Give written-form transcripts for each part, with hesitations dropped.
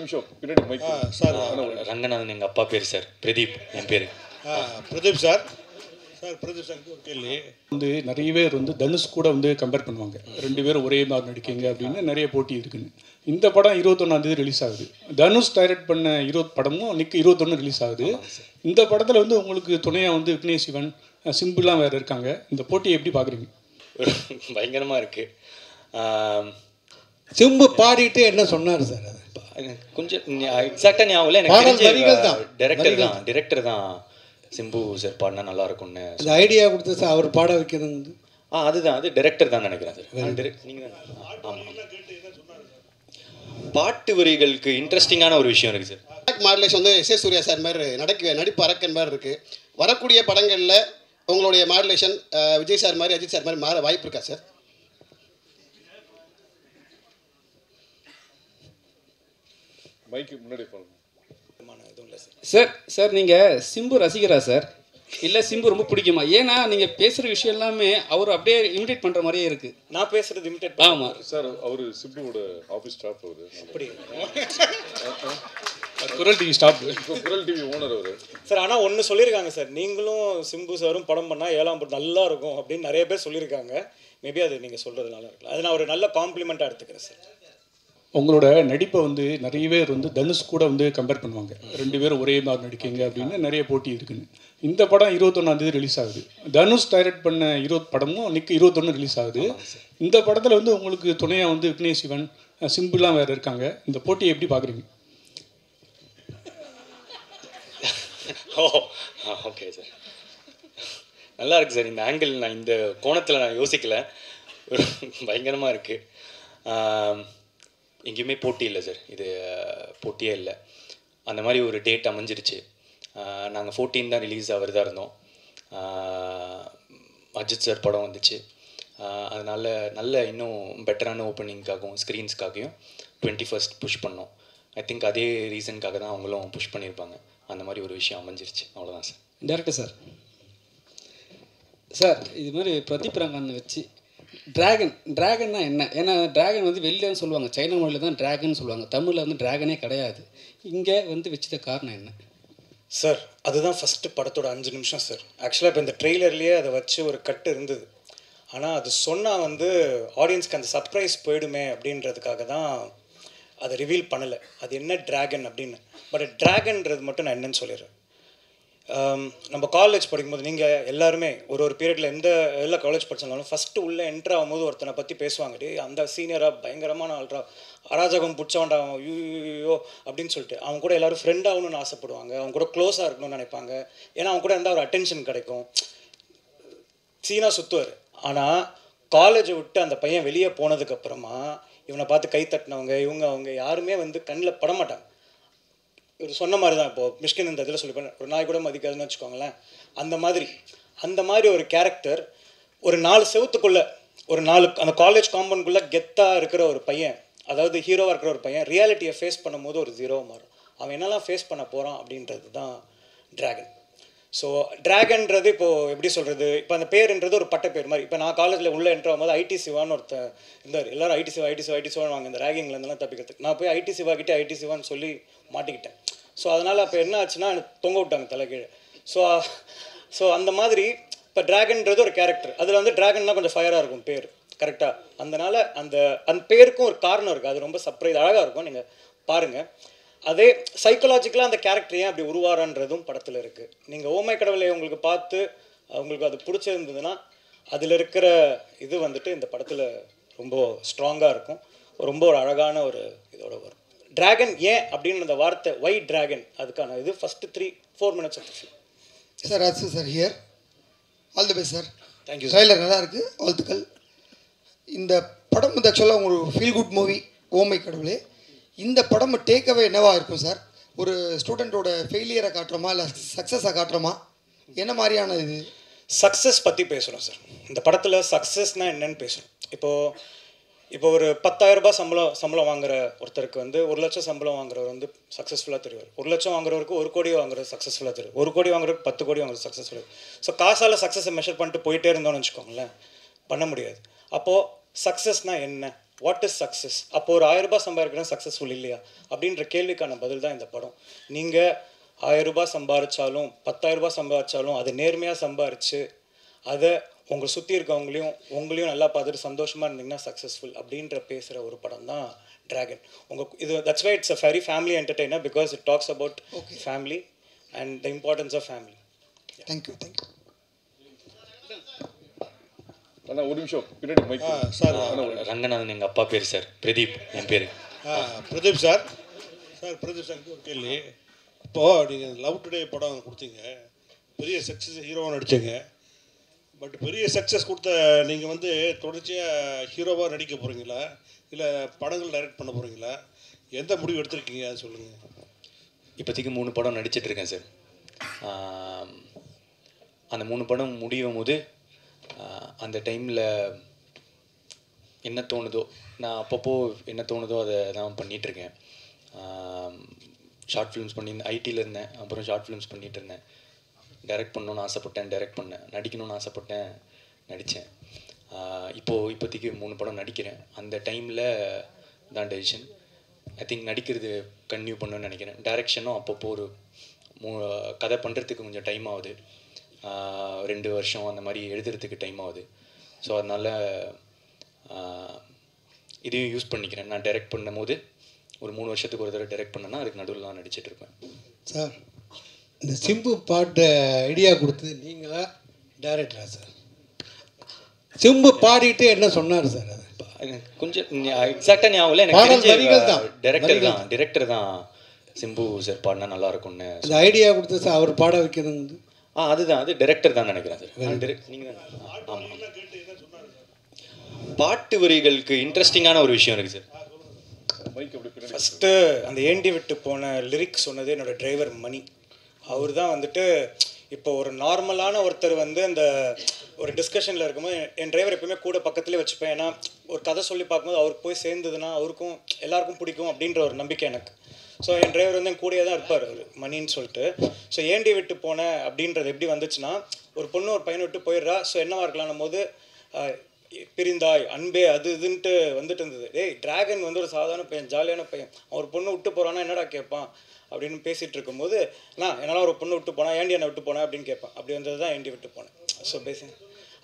நிமிஷம் பின்னாடி mic sir. Ranganathan எங்கள் அப்பா பேர் சார். பிரதீப் என் பேர். Pradeep sir. Sir Pradeep sir ஒரு கேள்வி வந்து நிறைய பேர் வந்து தனுஷ் கூட வந்து கம்பேர் பண்ணுவாங்க. 2 பேரும் ஒரே மாதிரி நடிக்கீங்க அப்படின்னு நிறைய போட்டி இருக்குன்னு. இந்த படம் 21ஆம் தேதி ரிலீஸ் ஆகுது. தனுஷ் டைரக்ட் பண்ண 20 படமும் நிற்கு 21 ரிலீஸ் ஆகுது. இந்த படத்தில் வந்து உங்களுக்கு துணையாக வந்து விக்னேஷ் சிவன், சிம்பிளாக வேறு இருக்காங்க. இந்த போட்டியை எப்படி பார்க்குறீங்க? பயங்கரமாக இருக்குது. சிம்பு பாடிட்டு என்ன சொன்னார் சார்? அது கொஞ்சம் எக்ஸாக்டாக ஞாபகம் இல்லை எனக்கு. டேரக்டர் தான் சிம்பு சார் பாடினா நல்லா இருக்கும்னு அந்த ஐடியா கொடுத்து சார் அவர் பாட வைக்கிறது. அதுதான், அது டேரக்டர் தான் நினைக்கிறேன் சார். நீங்கள் தான். ஆமாம், பாட்டு வரிகளுக்கு இன்ட்ரெஸ்டிங்கான ஒரு விஷயம் இருக்குது சார். மாடுலேஷன் வந்து எஸ். சூர்யா சார் மாதிரி நடிப்பு அரக்கன் மாதிரி இருக்குது. வரக்கூடிய படங்களில் உங்களுடைய மாடுலேஷன் விஜய் சார் மாதிரி, அஜித் சார் மாதிரி மாற வாய்ப்பு இருக்கா சார்? மைக்கு முன்னாடி போகணும் சார். சார் நீங்கள் சிம்பு ரசிகரா சார், இல்லை சிம்பு ரொம்ப பிடிக்குமா? ஏன்னா நீங்கள் பேசுகிற விஷயம் எல்லாமே அவர் அப்படியே இமிடேட் பண்ணுற மாதிரியே இருக்குது. நான் பேசுகிறது இமிடேட். ஆமாம் சார். அவர் சிம்புவோட ஆஃபீஸ் ஸ்டாஃப். அவர் அப்படி குரல் டிவி ஸ்டாஃப், குரல் டிவி ஓனர் அவர் சார். ஆனால் ஒன்று சொல்லியிருக்காங்க சார், நீங்களும் சிம்பு சாரும் படம் பண்ணால் 7ஆம் படம் நல்லா இருக்கும் அப்படின்னு நிறைய பேர் சொல்லியிருக்காங்க. மேபி அது நீங்கள் சொல்கிறது நல்லா இருக்கலாம். அது நான் ஒரு நல்ல காம்ப்ளிமெண்ட்டாக எடுத்துக்கிறேன் சார். உங்களோட நடிப்பை வந்து நிறைய பேர் வந்து தனுஷ் கூட வந்து கம்பேர் பண்ணுவாங்க. 2 பேரும் ஒரே மாதிரி நடிக்கீங்க அப்படின்னு நிறைய போட்டி இருக்குன்னு. இந்த படம் 21ஆம் தேதி ரிலீஸ் ஆகுது. தனுஷ் டைரக்ட் பண்ண 20 படமும் நிற்கு 21 ரிலீஸ் ஆகுது. இந்த படத்தில் வந்து உங்களுக்கு துணையாக வந்து விக்னேஷ் சிவன், சிம்பிளாக வேறு இருக்காங்க. இந்த போட்டியை எப்படி பார்க்குறீங்க? ஓகே சார், நல்லா இருக்குது சார். இந்த ஆங்கிள் நான் இந்த கோணத்தில் நான் யோசிக்கலை. பயங்கரமாக இருக்குது. எங்கேயுமே போட்டி இல்லை சார். இது போட்டியே இல்லை. அந்த மாதிரி ஒரு டேட் அமைஞ்சிருச்சு. நாங்கள் 14 தான் ரிலீஸ் ஆகிறதா இருந்தோம். அஜித் சார் படம் வந்துச்சு. அதனால் நல்ல இன்னும் பெட்டரான ஓப்பனிங்காகவும் ஸ்க்ரீன்ஸ்க்காகவும் 21st புஷ் பண்ணோம். ஐ திங்க் அதே ரீசனுக்காக தான் அவங்களும் புஷ் பண்ணியிருப்பாங்க. அந்த மாதிரி ஒரு விஷயம் அமைஞ்சிருச்சு. அவ்வளோதான் சார். Director sir. சார் இது மாதிரி பிரதீப் ரங்கன் வச்சு ட்ராகன்னா என்ன? ஏன்னா ட்ராகன் வந்து வெளியிலன்னு சொல்லுவாங்க, சைனா மொழியில் தான் ட்ராகன் சொல்லுவாங்க, தமிழில் வந்து ட்ராகனே கிடையாது. இங்கே வந்து வச்சத காரணம் என்ன சார்? அதுதான் ஃபஸ்ட்டு படத்தோட 5 நிமிஷம் சார். ஆக்சுவலாக இப்போ இந்த ட்ரெய்லர்லேயே அதை வச்சு ஒரு கட்டு இருந்தது. ஆனால் அது சொன்னால் வந்து ஆடியன்ஸ்க்கு அந்த சர்ப்ரைஸ் போயிடுமே அப்படின்றதுக்காக தான் அதை ரிவீல் பண்ணலை. அது என்ன ட்ராகன் அப்படின்னு. பட் ட்ராகன்றது மட்டும் நான் என்னன்னு சொல்லிடுறேன். நம்ம காலேஜ் படிக்கும்போது நீங்கள் எல்லாருமே ஒரு பீரியடில் எல்லா காலேஜ் படித்தாலும் ஃபஸ்ட்டு உள்ளே என்ட்ரு ஆகும்போது ஒருத்தனை பற்றி பேசுவாங்க. அந்த சீனியராக பயங்கரமான ஆள்ரா, அராஜகம் பிடிச்சவன்டா யூ அப்படின்னு சொல்லிட்டு அவங்க கூட எல்லோரும் ஃப்ரெண்ட் ஆகணும்னு ஆசைப்படுவாங்க. அவங்க கூட க்ளோஸாக இருக்கணும்னு நினைப்பாங்க. ஏன்னா அவங்க கூட இருந்தால் ஒரு அட்டென்ஷன் கிடைக்கும். சீனாக சுற்றுவார். ஆனால் காலேஜை விட்டு அந்த பையன் வெளியே போனதுக்கப்புறமா இவனை பார்த்து கை தட்டினவங்க அவங்க யாருமே வந்து கண்ணில் படமாட்டாங்க. இவர் சொன்ன மாதிரி தான். இப்போது மிஷ்கின் இந்த இதில் சொல்லிப்பேன், ஒரு நாய் கூட மதிக்காதுன்னு வச்சுக்கோங்களேன். அந்த மாதிரி ஒரு கேரக்டர் ஒரு 4 செவத்துக்குள்ளே ஒரு 4 அந்த காலேஜ் காம்பவுண்டுக்குள்ளே கெத்தாக இருக்கிற ஒரு பையன், அதாவது ஹீரோவாக இருக்கிற ஒரு பையன் ரியாலிட்டியை ஃபேஸ் பண்ணும்போது ஒரு ஜீரோவாக மாறும். அவன் என்னெல்லாம் ஃபேஸ் பண்ண போகிறான் அப்படின்றது தான் ட்ராகன். ஸோ ட்ராகன்றது இப்போது எப்படி சொல்கிறது, இப்போ அந்த பேருன்றது ஒரு பட்ட பேர் மாதிரி. இப்போ நான் காலேஜில் உள்ளே என்ட்ரு ஆகும்போது ஐடி சிவான்னு ஒருத்தர் இருந்தார். எல்லோரும் ஐடி சிவா வாங்க இந்த ரேகிங்லேருந்துலாம் தப்பிக்கிறதுக்கு. நான் போய் ஐடி சிவாக்கிட்டே ஐடி சிவான்னு சொல்லி மாட்டிக்கிட்டேன். ஸோ அதனால் அப்போ என்ன ஆச்சுன்னா எனக்கு தொங்க விட்டாங்க தலைகீழே. ஸோ அந்த மாதிரி இப்போ ட்ராகன்றது ஒரு கேரக்டர். அதில் வந்து ட்ராகன்னா கொஞ்சம் ஃபயராக இருக்கும் பேர், கரெக்டாக. அதனால் அந்த பேருக்கும் ஒரு காரணம் இருக்குது. அது ரொம்ப சர்ப்ரைஸ் அழகாக இருக்கும், நீங்கள் பாருங்கள். அதே சைக்கலாஜிக்கலாக அந்த கேரக்டர் ஏன் அப்படி உருவாரன்றதும் படத்தில் இருக்குது. நீங்கள் ஓமை கடவுளை உங்களுக்கு பார்த்து உங்களுக்கு அது பிடிச்சிருந்ததுன்னா அதில் இருக்கிற இது வந்துட்டு இந்த படத்தில் ரொம்ப ஸ்ட்ராங்காக இருக்கும். ரொம்ப ஒரு அழகான ஒரு இதோட வரும். ட்ராகன் ஏன் அப்படின்னு அந்த வார்த்தை ஒய் ட்ராகன், அதுக்கான இது first 3-4 minutes off sir. Raju sir here. All the best sir. Thank you. Trailer நல்லா இருக்குது, வாழ்த்துக்கள். இந்த படம் வந்து ஆக்சுவலாக உங்களுக்கு ஃபீல் குட் மூவி ஓமை கடவுளே. இந்த படம் டேக்அவே என்னவாக இருக்கும் சார்? ஒரு ஸ்டூடெண்ட்டோட ஃபெயிலியரை காட்டுறோமா இல்லை சக்ஸஸாக காட்டுறோமா? என்ன மாதிரியான இது? சக்ஸஸ் பற்றி பேசுகிறோம் சார். இந்த படத்தில் சக்ஸஸ்னால் என்னன்னு பேசுகிறோம். இப்போ ஒரு 10,000 ரூபாய் சம்பளம் வாங்குற ஒருத்தருக்கு வந்து 1 லட்சம் சம்பளம் வாங்குறவர் வந்து சக்ஸஸ்ஃபுல்லாக தெரிவார். 1 லட்சம் வாங்குறவருக்கு 1 கோடி வாங்குறது சக்ஸஸ்ஃபுல்லாக தெரியும். 1 கோடி வாங்குறதுக்கு 10 கோடி வாங்குறது சக்ஸஸ்ஃபுல்லாக. ஸோ காசால் சக்ஸஸை மெஷர் பண்ணிட்டு போயிட்டே இருந்தோம்னு வச்சுக்கோங்களேன், பண்ண முடியாது. அப்போது சக்ஸஸ்னால் என்ன வாட் இஸ் சக்ஸஸ்? அப்போ ஒரு 1000 ரூபாய் சம்பாதிக்கிறேன் சக்ஸஸ்ஃபுல் இல்லையா அப்படின்ற கேள்விக்கான பதில் தான் இந்த படம். நீங்கள் 1000 ரூபாய் சம்பாதிச்சாலும் 10,000 ரூபாய் சம்பாதிச்சாலும் அதை நேர்மையாக சம்பாரித்து அதை உங்களை சுற்றி இருக்கவங்களையும் உங்களையும் நல்லா பார்த்துட்டு சந்தோஷமாக இருந்தீங்கன்னா சக்ஸஸ்ஃபுல் அப்படின்ற பேசுகிற ஒரு படம் தான் டிராகன். இது that's why it's a very family entertainer because it talks about family and the importance of family. Thank you thank you. அண்ணா ஒரு நிமிஷம் பின்னாடி மைக் சார் ரங்கநாதன் எங்கள் அப்பா பேர் சார், பிரதீப் என் பேர். பிரதீப் சார். பிரதீப் சார் ஒரு கேள்வி. இப்போது நீங்கள் லவ் டுடே படம் கொடுத்தீங்க, பெரிய சக்ஸஸ் ஹீரோவாக நடித்தீங்க. பட் பெரிய சக்ஸஸ் கொடுத்த நீங்கள் வந்து தொடர்ச்சியாக ஹீரோவாக நடிக்க போகிறீங்களா இல்லை படங்கள் டைரக்ட் பண்ண போகிறீங்களா? எந்த முடிவு எடுத்திருக்கீங்க அதை சொல்லுங்கள். இப்போதைக்கு 3 படம் நடிச்சிட்ருக்கேன் சார். அந்த 3 படம் முடியும் போது அந்த டைமில் என்ன தோணுதோ, நான் அப்பப்போ என்ன தோணுதோ அதை தான் பண்ணிகிட்ருக்கேன். ஷார்ட் ஃபிலிம்ஸ் பண்ணி ஐடியில் இருந்தேன், அப்புறம் ஷார்ட் ஃபிலிம்ஸ் பண்ணிகிட்டு இருந்தேன். டைரக்ட் பண்ணணுன்னு ஆசைப்பட்டேன், டைரக்ட் பண்ணேன். நடிக்கணும்னு ஆசைப்பட்டேன், நடித்தேன். இப்போதைக்கு 3 படம் நடிக்கிறேன். அந்த டைமில் தான் டெசிஷன். ஐ திங்க் நடிக்கிறது கன்டினியூ பண்ணணும்னு நினைக்கிறேன். டைரக்ஷனும் அப்பப்போ ஒரு கதை பண்ணுறதுக்கு கொஞ்சம் டைம் ஆகுது, 2 வருஷம் அந்த மாதிரி எழுதுறதுக்கு டைம் ஆகுது. ஸோ அதனால் இதையும் யூஸ் பண்ணிக்கிறேன். நான் டைரக்ட் பண்ணும் போது ஒரு 3 வருஷத்துக்கு ஒரு தடவை டைரக்ட் பண்ணேன்னா அதுக்கு நடுவில் நான் நடிச்சிட்ருப்பேன். சார், இந்த சிம்பு பாட்டு ஐடியா கொடுத்தது நீங்களா டைரக்டரா சார்? சிம்பு பாடிட்டு என்ன சொன்னார் சார்? அது கொஞ்சம் எக்ஸாக்டாக ஞாபகம் இல்லை எனக்கு. டைரக்டர் தான் சிம்பு சார் பாடினா நல்லா இருக்கும்னு அந்த ஐடியா கொடுத்தது சார். அவர் பாட வைக்கிறது அதுதான், அது டைரக்டர் தான் நினைக்கிறேன் சார். நீங்கள் தான். ஆமாம், பாட்டு வரிகளுக்கு இன்ட்ரெஸ்டிங்கான ஒரு விஷயம் இருக்குது சார். ஃபஸ்ட்டு அந்த ஏண்டி விட்டு போன லிரிக்ஸ் சொன்னது என்னோட டிரைவர் மணி. அவர் தான் வந்துட்டு இப்போ ஒரு நார்மலான ஒருத்தர் வந்து அந்த ஒரு டிஸ்கஷனில் இருக்கும்போது என் டிரைவர் எப்பவுமே கூட பக்கத்துலேயே வச்சுப்பேன். ஏன்னா ஒரு கதை சொல்லி பார்க்கும்போது அவருக்கு போய் சேர்ந்ததுன்னா அவருக்கும் எல்லாருக்கும் பிடிக்கும் அப்படின்ற ஒரு நம்பிக்கை எனக்கு. ஸோ என் டிரைவர் வந்து என் கூடயே தான் இருப்பார் அவர் மணின்னு சொல்லிட்டு. ஸோ ஏண்டி விட்டு போனேன் அப்படின்றது எப்படி வந்துச்சுன்னா, ஒரு பொண்ணு ஒரு பையனை விட்டு போயிடுறா. ஸோ என்னவா இருக்கலாம்னும் போது பிரிந்தாய் அன்பே அது இதுன்ட்டு வந்துட்டு இருந்தது. டேய் டிராகன் வந்து ஒரு சாதாரண பையன், ஜாலியான பையன், அவர் பொண்ணு விட்டு போகிறான்னா என்னடா கேட்பான் அப்படின்னு பேசிகிட்டு இருக்கும்போது, என்னால் ஒரு பொண்ணு விட்டு போனால் ஏண்டி என்னை விட்டு போனேன் அப்படின்னு கேட்பேன். அப்படி வந்தது தான் ஏண்டி விட்டு போனேன். ஸோ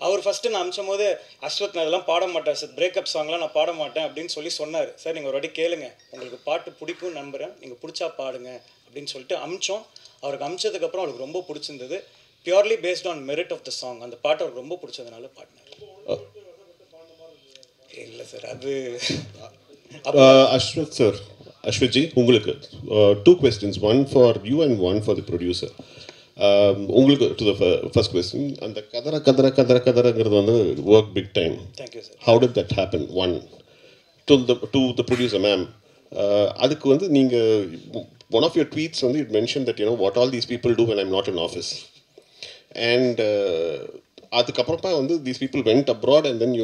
அவர் ஃபஸ்ட்டு நான் அமிச்சும் போது அஸ்வத் நான் இதெல்லாம் பாட மாட்டேன் சார், பிரேக்கப் சாங்லாம் நான் பாட மாட்டேன் அப்படின்னு சொல்லி சொன்னார். சார் நீங்கள் ஒரு வாட்டி கேளுங்க, உங்களுக்கு பாட்டு பிடிக்கும் நம்புகிறேன், நீங்கள் பிடிச்சா பாடுங்க அப்படின்னு சொல்லிட்டு அமிச்சோம். அவருக்கு அமிச்சதுக்கப்புறம் அவருக்கு ரொம்ப பிடிச்சிருந்தது. Purely based on merit of the song. அந்த பாட்டு அவருக்கு ரொம்ப பிடிச்சதுனால பாடினார். இல்லை சார் அது அஸ்வத் சார். அஸ்வத்ஜி, உங்களுக்கு 2 questions, one for you and one for the producer. உங்களுக்கு டு த ஃபர்ஸ்ட் கொஸ்டின், அந்த கதறங்கிறது வந்து work big time. Thank you sir. How did that happen? One to the producer ma'am, அதுக்கு வந்து நீங்கள் ஒன் ஆஃப் யுவர் ட்வீட்ஸ் வந்து it mention that what all these people do when I'm not in office. And அதுக்கப்புறமா வந்து these people went abroad and then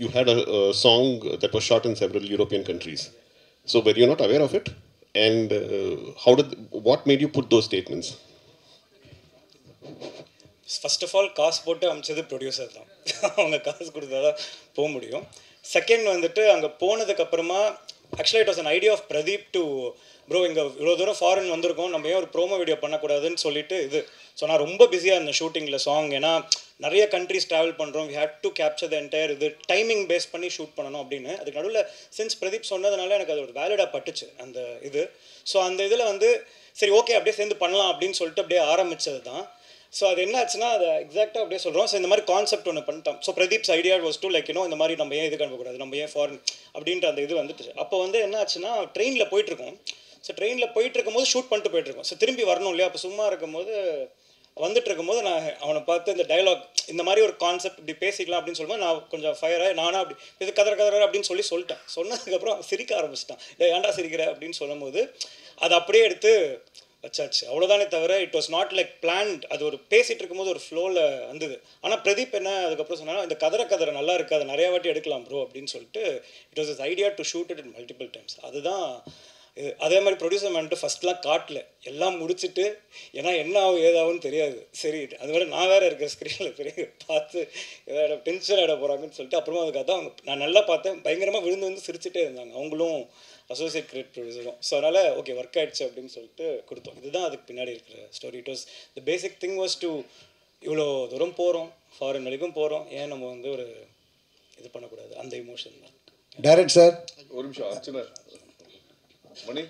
you had a song that was shot in several European countries. So were you not aware of it and what made you put those statements? First of all காசு போட்டு அமிச்சது producer தான். அவங்க காசு கொடுத்தா தான் போக முடியும். Second வந்துட்டு அங்கே போனதுக்கப்புறமா ஆக்சுவலாக it was an idea of Pradeep to bro இங்கே இவ்வளோ தூரம் ஃபாரின் வந்திருக்கோம், நம்ம ஏன் ஒரு ப்ரோமோ வீடியோ பண்ணக்கூடாதுன்னு சொல்லிட்டு இது. ஸோ நான் ரொம்ப பிஸியாக இருந்தேன் ஷூட்டிங்கில் சாங். ஏன்னா நிறைய கண்ட்ரிஸ் ட்ராவல் பண்ணுறோம், we had to capture the entire இது, டைமிங் பேஸ் பண்ணி ஷூட் பண்ணணும் அப்படின்னு. அதுக்கு நடுவில் சின்ஸ் பிரதீப் சொன்னதுனால எனக்கு அது ஒரு வேலிடாக பட்டுச்சு அந்த இது. ஸோ அந்த இதில் வந்து சரி ஓகே அப்படியே சேர்ந்து பண்ணலாம் அப்படின்னு சொல்லிட்டு அப்படியே ஆரம்பித்தது தான். ஸோ அது என்ன ஆச்சுன்னா அதை எக்ஸாக்டாக அப்படியே சொல்கிறோம். ஸோ இந்த மாதிரி கான்செப்ட் ஒன்று பண்ணிட்டோம். So Pradeep's idea was to like இந்த மாதிரி நம்ம ஏன் இதுக்கு அனுப்பக்கூடாது, நம்ம ஏன் ஃபாரின் அப்படின்ற அந்த இது வந்துட்டு. அப்போ வந்து என்ன ஆச்சுன்னா ட்ரெயினில் போயிட்டுருக்கோம். ஸோ ட்ரெயினில் போயிட்டு இருக்கும்போது ஷூட் பண்ணிட்டு போயிட்டுருக்கோம். ஸோ திரும்பி வரணும் இல்லையா, அப்போ சும்மா இருக்கும்போது வந்துட்டு இருக்கும்போது நான் அவனை பார்த்து இந்த டைலாக் இந்த மாதிரி ஒரு கான்செப்ட் இப்படி பேசிக்கலாம் அப்படின்னு சொல்லும்போது நான் கொஞ்சம் ஃபயராக நானாக அப்படி இது கதற அப்படின்னு சொல்லிட்டேன். சொன்னதுக்கப்புறம் சிரிக்க ஆரம்பிச்சிட்டான். ஏன்டா சிரிக்கிற அப்படின்னு சொல்லும் போது அதை அப்படியே எடுத்து வச்சாச்சு. அவ்வளோதானே தவிர it was not like plant. அது ஒரு பேசிகிட்டு இருக்கும்போது ஒரு ஃப்ளோவில் வந்தது. ஆனால் பிரதீப் என்ன அதுக்கப்புறம் சொன்னாலும் இந்த கதற நல்லா இருக்குது, அதை நிறையா வாட்டி எடுக்கலாம் ப்ரோ அப்படின்னு சொல்லிட்டு it was is idea to shoot it in multiple times. அதுதான் அதே மாதிரி ப்ரொடியூசர் மேன்ட்டு ஃபஸ்ட்லாம் காட்டல, எல்லாம் முடிச்சுட்டு ஏன்னா என்ன ஆகும் ஏதாகும்னு தெரியாது, சரி அது வேறு நான் வேறு இருக்கிற ஸ்க்ரீனில் பெரிய பார்த்து ஏதாவது டென்ஷன் ஆகிட போகிறாங்கன்னு சொல்லிட்டு அப்புறமா அதுக்காக தான் அவங்க நான் நல்லா பார்த்தேன், பயங்கரமாக விழுந்து சிரிச்சுட்டே இருந்தாங்க அவங்களும் அசோசியேட் கிரியேட் ப்ரொடியூசரும். ஸோ அதனால் ஓகே ஒர்க் ஆகிடுச்சு அப்படின்னு சொல்லிட்டு கொடுத்தோம். இதுதான் அதுக்கு பின்னாடி இருக்கிற story. It was the basic thing was to இவ்வளோ தூரம் போகிறோம், ஃபாரின் வரைக்கும் போகிறோம், ஏன் நம்ம வந்து ஒரு இது பண்ணக்கூடாது, அந்த இமோஷன் தான். டைரக்ட் சார் ஒரு நிமிஷம் அர்ச்சனா மணி.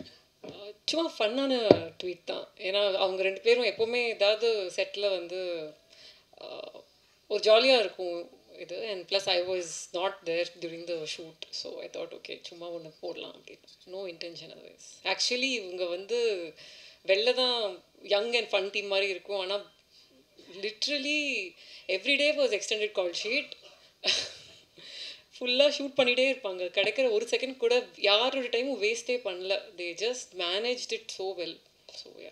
சும்மா ஃபன்னான ட்வீட் தான். ஏன்னா அவங்க 2 பேரும் எப்போவுமே ஏதாவது செட்டில் வந்து ஒரு ஜாலியாக இருக்கும் இது. And plus I was not there during the shoot, so I thought okay சும்மா ஒன்று போடலாம் அப்படின்னு. No intention otherwise. ஆக்சுவலி இவங்க வந்து வெளில தான் யங் அண்ட் ஃபன் டீம் மாதிரி இருக்கும், ஆனால் literally everyday was extended call sheet. ஃபுல்லாக ஷூட் பண்ணிகிட்டே இருப்பாங்க, கிடைக்கிற ஒரு செகண்ட் கூட யாரோட டைமும் வேஸ்ட்டே பண்ணல. They just managed it so well. So yeah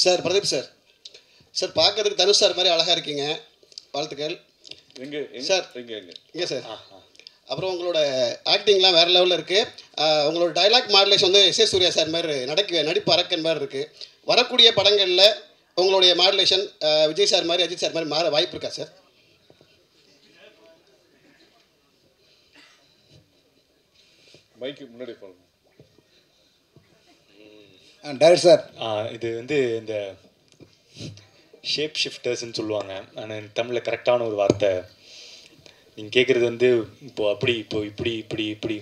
sir Pradeep sir, sir பார்க்கறதுக்கு தனுஷ் சார் மாதிரி அழகாக இருக்கீங்க, வாழ்த்துக்கள் சார். இங்கே சார், அப்புறம் உங்களோட ஆக்டிங்லாம் வேறு லெவலில் இருக்குது. உங்களோட டைலாக் மாடுலேஷன் வந்து எஸ் சூர்யா சார் மாதிரி நடிப்பு அரக்கன் மாதிரி இருக்குது. வரக்கூடிய படங்களில் உங்களுடைய மாடுலேஷன் விஜய் சார் மாதிரி அஜித் சார் மாதிரி மாற வாய்ப்பு இருக்கா சார்? மைக்கு முன்னாடி போகணும். டைரக்ட் சார், இது வந்து இந்த ஷேப் ஷிஃப்டர்ஸ்ன்னு சொல்லுவாங்க, ஆனால் தமிழில் கரெக்டான ஒரு வார்த்தை நீங்கள் கேட்குறது வந்து இப்போது அப்படி இப்படி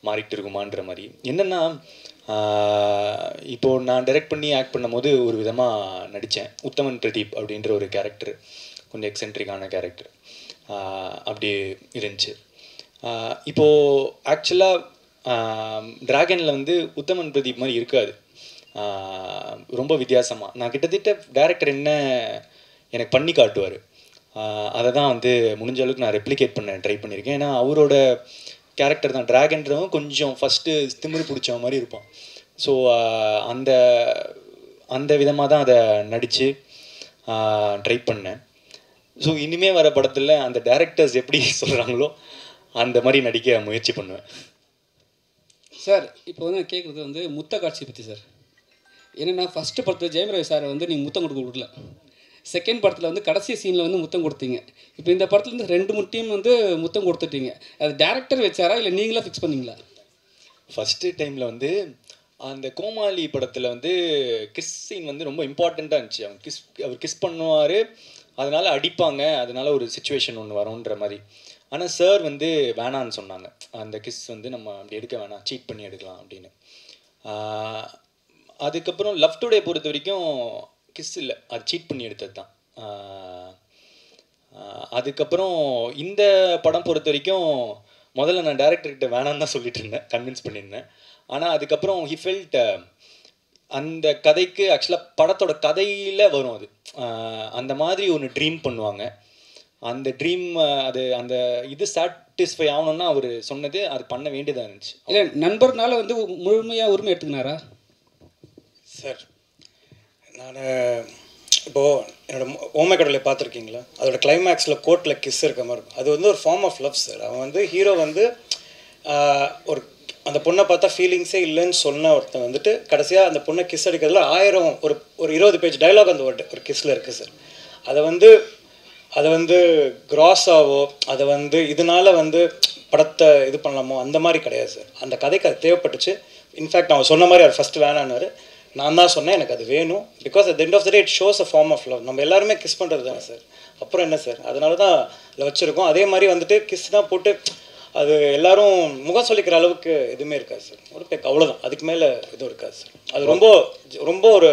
மாறிக்கிட்டு இருக்குமான்ற மாதிரி. என்னென்னா இப்போது நான் டைரக்ட் பண்ணி ஆக்ட் பண்ணும்போது ஒரு விதமாக நடித்தேன். உத்தமன் பிரதீப் அப்படின்ற ஒரு கேரக்டர், கொஞ்சம் எக்ஸென்ட்ரிக்கான கேரக்டர் அப்படி இருந்துச்சு. இப்போது ஆக்சுவலாக டிராகனில் வந்து உத்தமன் பிரதீப் மாதிரி இருக்காது, ரொம்ப வித்தியாசமாக. நான் கிட்டத்தட்ட டேரக்டர் என்ன எனக்கு பண்ணி காட்டுவார், அதை தான் வந்து முடிஞ்ச அளவுக்கு நான் ரெப்ளிகேட் பண்ண ட்ரை பண்ணியிருக்கேன். ஏன்னா அவரோட கேரக்டர் தான் டிராகன்றவன் கொஞ்சம் ஃபஸ்ட்டு திமிரு பிடிச்ச மாதிரி இருப்பான். ஸோ அந்த அந்த விதமாக தான் அதை நடித்து ட்ரை பண்ணேன். ஸோ இனிமேல் வர படத்தில் அந்த டேரக்டர்ஸ் எப்படி சொல்கிறாங்களோ அந்த மாதிரி நடிக்க முயற்சி பண்ணுவேன். சார் இப்போ வந்து நான் கேட்குறது வந்து முத்த காட்சி பற்றி சார். என்னென்னா ஃபஸ்ட்டு படத்தில் ஜெயம் ரவி சாரை வந்து நீங்கள் முத்தம் கொடுக்க விடல, செகண்ட் படத்தில் வந்து கடைசி சீனில் வந்து முத்தம் கொடுத்தீங்க. இப்போ இந்த படத்தில் வந்து 2 டீம் வந்து முத்தம் கொடுத்துட்டீங்க. அது டேரக்டர் வச்சாரா இல்லை நீங்களா ஃபிக்ஸ் பண்ணிங்களா? ஃபஸ்ட்டு டைமில் வந்து அந்த கோமாளி படத்தில் வந்து கிஸ் சீன் வந்து ரொம்ப இம்பார்ட்டண்ட்டாக இருந்துச்சு. அவர் கிஸ் பண்ணுவார், அதனால் அடிப்பாங்க, அதனால் ஒரு சுச்சுவேஷன் ஒன்று வரும்ன்ற மாதிரி. ஆனால் சார் வந்து வேணான்னு சொன்னாங்க, அந்த கிஸ் வந்து நம்ம அப்படி எடுக்க வேணாம், சீட் பண்ணி எடுக்கலாம் அப்படின்னு. அதுக்கப்புறம் லவ் டுடே பொறுத்த வரைக்கும் கிஸ் இல்லை, அது சீட் பண்ணி எடுத்தது தான். அதுக்கப்புறம் இந்த படம் பொறுத்த வரைக்கும் முதல்ல நான் டேரக்டர்கிட்ட வேணான்னு தான் சொல்லிட்டு இருந்தேன், கன்வின்ஸ் பண்ணியிருந்தேன். ஆனால் அதுக்கப்புறம் ஹி ஃபெல்ட் அந்த கதைக்கு ஆக்சுவலாக படத்தோட கதையில் வரும் அது, அந்த மாதிரி ஒன்று ட்ரீம் பண்ணுவாங்க. அந்த ட்ரீம் அது அந்த இது சாட்டிஸ்ஃபை ஆகணும்னா அவர் சொன்னது அது பண்ண வேண்டியதாக இருந்துச்சு. இல்லை நண்பர்னால வந்து முழுமையாக உரிமை எடுத்துக்கினாரா சார்? நான் இப்போது என்னோட ஓமை கடவுளை பார்த்துருக்கீங்களா? அதோட கிளைமேக்ஸில் கோர்ட்டில் கிஸ் இருக்க மாதிரி இருக்கும். அது வந்து ஒரு ஃபார்ம் ஆஃப் லவ் சார். அவன் வந்து ஹீரோ வந்து ஒரு அந்த பொண்ணை பார்த்தா ஃபீலிங்ஸே இல்லைன்னு சொன்ன ஒருத்தன் வந்துட்டு கடைசியாக அந்த பொண்ணை கிஸ் அடிக்கிறதுல 1000 ஒரு 20 பேஜ் டைலாக் அந்த ஒரு கிஸ்ஸில் இருக்குது சார். அதை வந்து கிராஸாவோ அதை வந்து இதனால் வந்து படத்தை இது பண்ணலாமோ அந்த மாதிரி கிடையாது சார். அந்த கதைக்கு அது தேவைப்பட்டுச்சு. இன்ஃபேக்ட் அவன் சொன்ன மாதிரி அவர் ஃபஸ்ட்டு வேணான்னாரு, நான் தான் சொன்னேன் எனக்கு அது வேணும். Because at the end of the day it shows a form of love. நம்ம எல்லாருமே கிஸ் பண்ணுறது தானே சார், அப்புறம் என்ன சார்? அதனால தான் அதில் வச்சுருக்கோம். அதே மாதிரி வந்துட்டு கிஸ் தான் போட்டு அது எல்லாரும் முகம் சொல்லிக்கிற அளவுக்கு எதுவுமே இருக்காது சார். ஒரு பேக் அவ்வளோதான், அதுக்கு மேலே எதுவும் இருக்காது சார். அது ரொம்ப ரொம்ப ஒரு